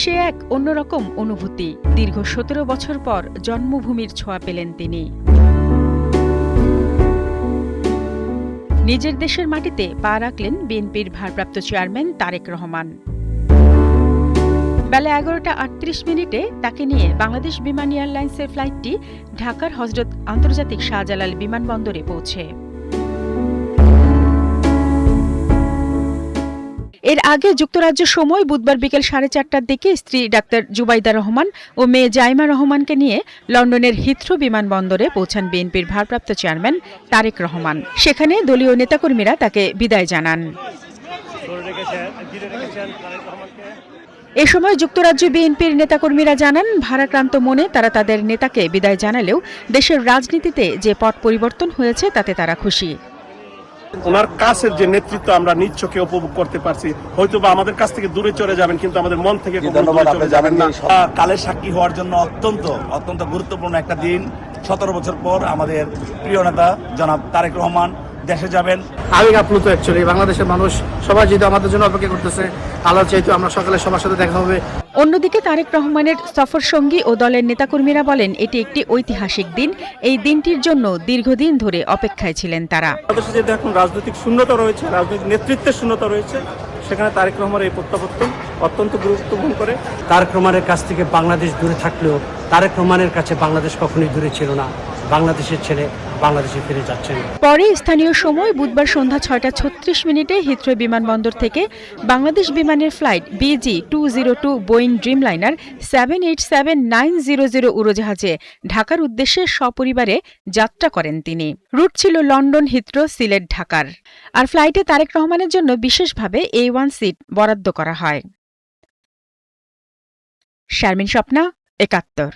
সে এক অন্যরকম অনুভূতি। দীর্ঘ ১৭ বছর পর জন্মভূমির ছোঁয়া পেলেন তিনি। নিজের দেশের মাটিতে পা রাখলেন বিএনপির ভারপ্রাপ্ত চেয়ারম্যান তারেক রহমান। বেলা ১১টা ৩৮ মিনিটে তাকে নিয়ে বাংলাদেশ বিমান এয়ারলাইন্সের ফ্লাইটটি ঢাকার হজরত আন্তর্জাতিক শাহজালাল বিমানবন্দরে পৌঁছে। এর আগে যুক্তরাজ্য সময় বুধবার বিকেল ৪:৩০টার দিকে স্ত্রী ডাক্তার জুবাইদা রহমান ও মেয়ে জাইমা রহমানকে নিয়ে লন্ডনের হিথ্রো বিমানবন্দরে পৌঁছান বিএনপির ভারপ্রাপ্ত চেয়ারম্যান তারেক রহমান। সেখানে দলীয় নেতাকর্মীরা তাকে বিদায় জানান। এ সময় যুক্তরাজ্য বিএনপির নেতাকর্মীরা জানান, ভারাক্রান্ত মনে তারা তাদের নেতাকে বিদায় জানালেও দেশের রাজনীতিতে যে পট পরিবর্তন হয়েছে তাতে তারা খুশি। ওনার কাছের যে নেতৃত্ব আমরা নিজ চোখে উপভোগ করতে পারছি, হয়তো বা আমাদের কাছ থেকে দূরে চলে যাবেন, কিন্তু আমাদের মন থেকে চলে যাবেন না। কালের সাক্ষী হওয়ার জন্য অত্যন্ত গুরুত্বপূর্ণ একটা দিন। ১৭ বছর পর আমাদের প্রিয় নেতা জনাব তারেক রহমান দেশে যাবেন। আবেগ আপ্লুত অ্যাকচুয়ালি। বাংলাদেশের মানুষ সবাই যেহেতু আমাদের জন্য অপেক্ষা করতেছে, আল্লাহ চাইতো আমরা সকালে সবার সাথে দেখা হবে। অন্যদিকে তারেক রহমানের সফর সঙ্গী ও দলের নেতাকর্মীরা বলেন, এটি একটি ঐতিহাসিক দিন। এই দিনটির জন্য দীর্ঘদিন ধরে অপেক্ষায় ছিলেন তারা। বাংলাদেশে যেহেতু এখন রাজনৈতিক শূন্যতা রয়েছে, রাজনৈতিক নেতৃত্বের শূন্যতা রয়েছে, সেখানে তারেক রহমানের এই প্রত্যাবর্তন অত্যন্ত গুরুত্বপূর্ণ করে। তারেক রহমানের কাছ থেকে বাংলাদেশ দূরে থাকলেও তারেক রহমানের কাছে বাংলাদেশ কখনোই দূরে ছিল না। বাংলাদেশের ছেলে বাংলাদেশে ফিরে যাচ্ছেন। পরে স্থানীয় সময় বুধবার সন্ধ্যা ৬:৩৬ হিথ্রো বিমানবন্দর থেকে বাংলাদেশ বিমানের ফ্লাইট BG-202 বোয়িং ড্রিমলাইনার 787-900 উড়োজাহাজে ঢাকার উদ্দেশ্যে সপরিবারে যাত্রা করেন তিনি। রুট ছিল লন্ডন, হিথ্রো, সিলেট, ঢাকার। আর ফ্লাইটে তারেক রহমানের জন্য বিশেষভাবে A1 সিট বরাদ্দ করা হয়। শারমিন স্বপ্না, ৭১।